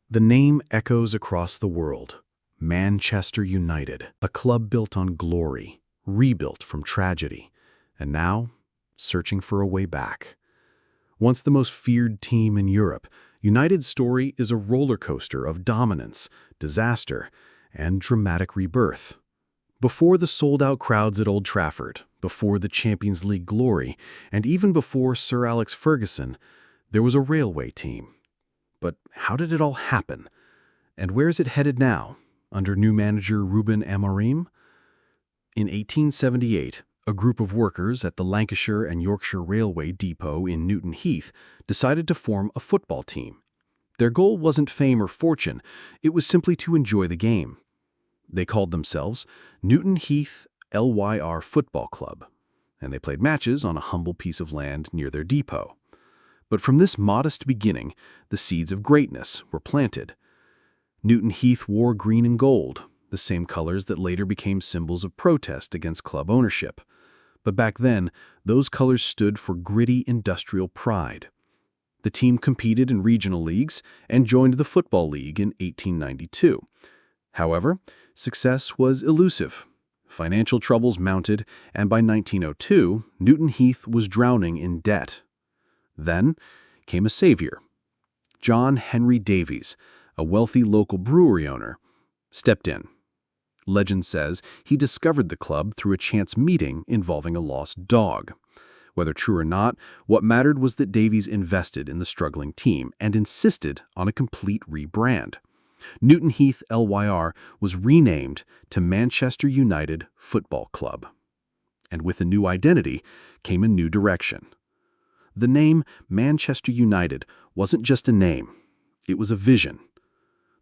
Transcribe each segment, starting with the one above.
The name echoes across the world. Manchester United, a club built on glory, rebuilt from tragedy, and now searching for a way back. Once the most feared team in Europe, United's story is a roller coaster of dominance, disaster, and dramatic rebirth. Before the sold-out crowds at Old Trafford, before the Champions League glory, and even before Sir Alex Ferguson, there was a railway team. But how did it all happen? And where is it headed now, under new manager Ruben Amorim? In 1878, a group of workers at the Lancashire and Yorkshire Railway Depot in Newton Heath decided to form a football team. Their goal wasn't fame or fortune, it was simply to enjoy the game. They called themselves Newton Heath LYR Football Club, and they played matches on a humble piece of land near their depot. But from this modest beginning, the seeds of greatness were planted. Newton Heath wore green and gold, the same colors that later became symbols of protest against club ownership. But back then, those colors stood for gritty industrial pride. The team competed in regional leagues and joined the Football League in 1892. However, success was elusive. Financial troubles mounted, and by 1902, Newton Heath was drowning in debt. Then came a savior. John Henry Davies, a wealthy local brewery owner, stepped in. Legend says he discovered the club through a chance meeting involving a lost dog. Whether true or not, what mattered was that Davies invested in the struggling team and insisted on a complete rebrand. Newton Heath LYR was renamed to Manchester United Football Club. And with a new identity came a new direction. The name Manchester United wasn't just a name, it was a vision.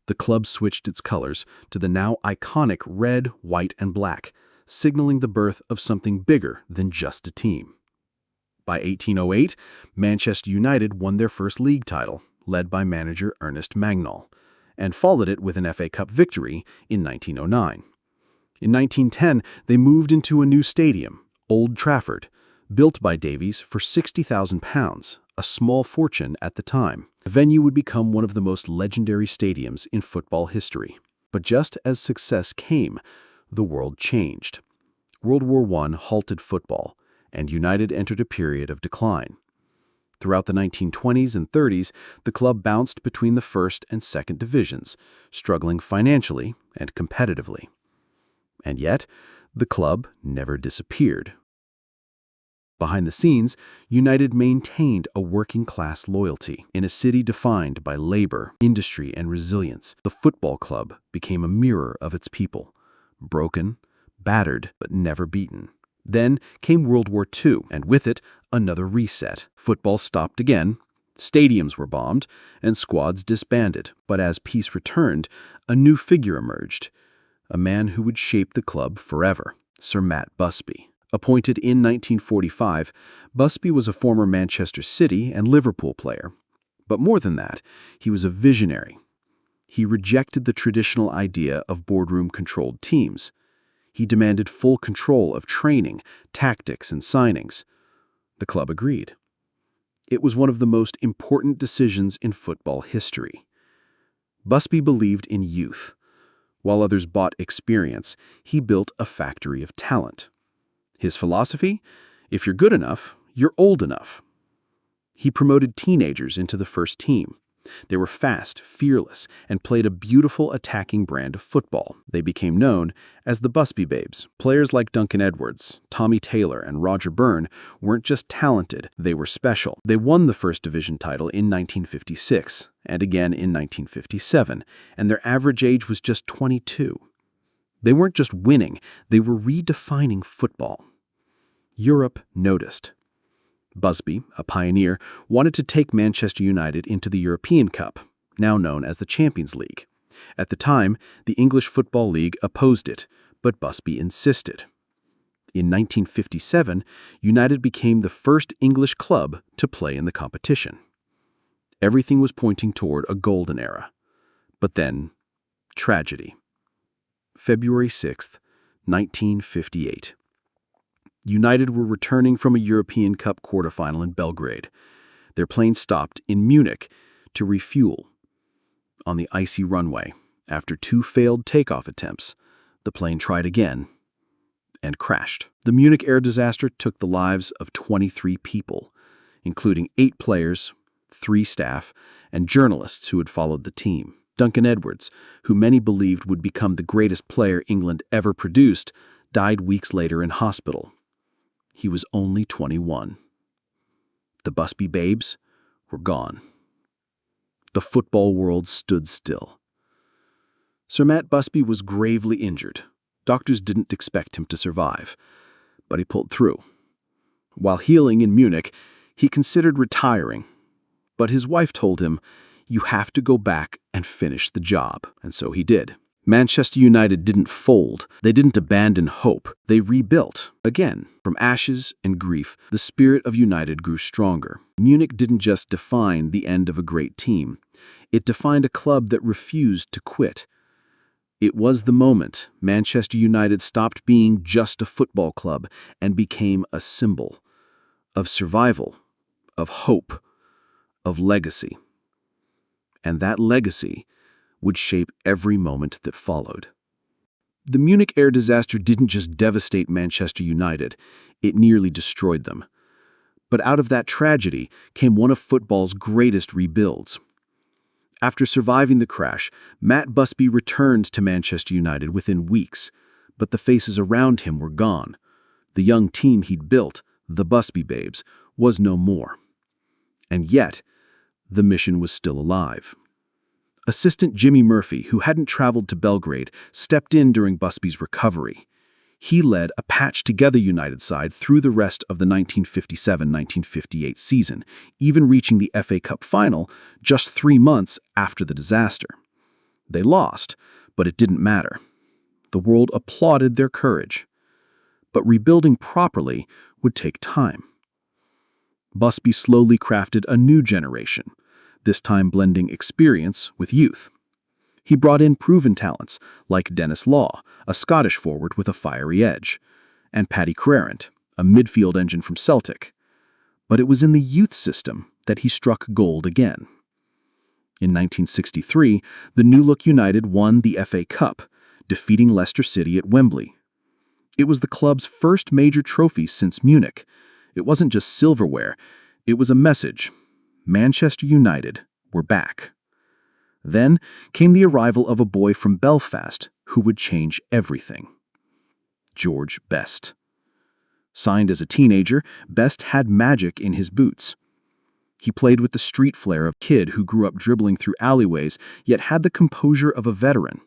The club switched its colors to the now iconic red, white, and black, signaling the birth of something bigger than just a team. By 1808, Manchester United won their first league title, led by manager Ernest Magnol, and followed it with an FA Cup victory in 1909. In 1910, they moved into a new stadium, Old Trafford, built by Davies for £60,000, a small fortune at the time. The venue would become one of the most legendary stadiums in football history. But just as success came, the world changed. World War I halted football, and United entered a period of decline. Throughout the 1920s and 30s, the club bounced between the first and second divisions, struggling financially and competitively. And yet, the club never disappeared. Behind the scenes, United maintained a working-class loyalty. In a city defined by labor, industry, and resilience, the football club became a mirror of its people. Broken, battered, but never beaten. Then came World War II, and with it, another reset. Football stopped again, stadiums were bombed, and squads disbanded. But as peace returned, a new figure emerged. A man who would shape the club forever, Sir Matt Busby. Appointed in 1945, Busby was a former Manchester City and Liverpool player. But more than that, he was a visionary. He rejected the traditional idea of boardroom-controlled teams. He demanded full control of training, tactics, and signings. The club agreed. It was one of the most important decisions in football history. Busby believed in youth. While others bought experience, he built a factory of talent. His philosophy? If you're good enough, you're old enough. He promoted teenagers into the first team. They were fast, fearless, and played a beautiful attacking brand of football. They became known as the Busby Babes. Players like Duncan Edwards, Tommy Taylor, and Roger Byrne weren't just talented, they were special. They won the first division title in 1956, and again in 1957, and their average age was just 22. They weren't just winning, they were redefining football. Europe noticed. Busby, a pioneer, wanted to take Manchester United into the European Cup, now known as the Champions League. At the time, the English Football League opposed it, but Busby insisted. In 1957, United became the first English club to play in the competition. Everything was pointing toward a golden era. But then, tragedy. February 6, 1958. United were returning from a European Cup quarterfinal in Belgrade. Their plane stopped in Munich to refuel. On the icy runway, after 2 failed takeoff attempts, the plane tried again and crashed. The Munich air disaster took the lives of 23 people, including 8 players, 3 staff, and journalists who had followed the team. Duncan Edwards, who many believed would become the greatest player England ever produced, died weeks later in hospital. He was only 21. The Busby Babes were gone. The football world stood still. Sir Matt Busby was gravely injured. Doctors didn't expect him to survive, but he pulled through. While healing in Munich, he considered retiring, but his wife told him, "You have to go back and finish the job." And so he did. Manchester United didn't fold. They didn't abandon hope. They rebuilt. Again, from ashes and grief, the spirit of United grew stronger. Munich didn't just define the end of a great team. It defined a club that refused to quit. It was the moment Manchester United stopped being just a football club and became a symbol of survival, of hope, of legacy. And that legacy would shape every moment that followed. The Munich air disaster didn't just devastate Manchester United, it nearly destroyed them. But out of that tragedy came one of football's greatest rebuilds. After surviving the crash, Matt Busby returned to Manchester United within weeks, but the faces around him were gone. The young team he'd built, the Busby Babes, was no more. And yet, the mission was still alive. Assistant Jimmy Murphy, who hadn't traveled to Belgrade, stepped in during Busby's recovery. He led a patched-together United side through the rest of the 1957-1958 season, even reaching the FA Cup final just 3 months after the disaster. They lost, but it didn't matter. The world applauded their courage. But rebuilding properly would take time. Busby slowly crafted a new generation, this time blending experience with youth. He brought in proven talents like Dennis Law, a Scottish forward with a fiery edge, and Paddy Crerand, a midfield engine from Celtic. But it was in the youth system that he struck gold again. In 1963, the New Look United won the FA Cup, defeating Leicester City at Wembley. It was the club's first major trophy since Munich. It wasn't just silverware, it was a message. Manchester United were back. Then came the arrival of a boy from Belfast who would change everything. George Best. Signed as a teenager, Best had magic in his boots. He played with the street flair of a kid who grew up dribbling through alleyways, yet had the composure of a veteran.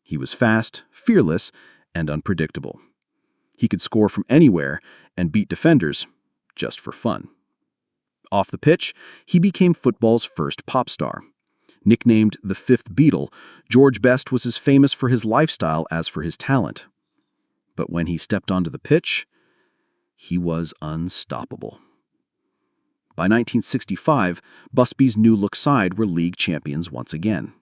He was fast, fearless, and unpredictable. He could score from anywhere and beat defenders just for fun. Off the pitch, he became football's first pop star. Nicknamed the Fifth Beatle, George Best was as famous for his lifestyle as for his talent. But when he stepped onto the pitch, he was unstoppable. By 1965, Busby's New Look side were league champions once again.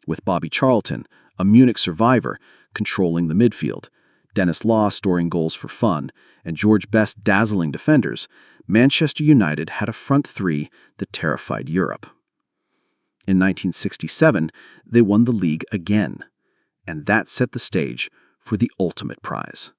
With Bobby Charlton, a Munich survivor, controlling the midfield, Dennis Law storing goals for fun, and George Best dazzling defenders, Manchester United had a front three that terrified Europe. In 1967, they won the league again, and that set the stage for the ultimate prize.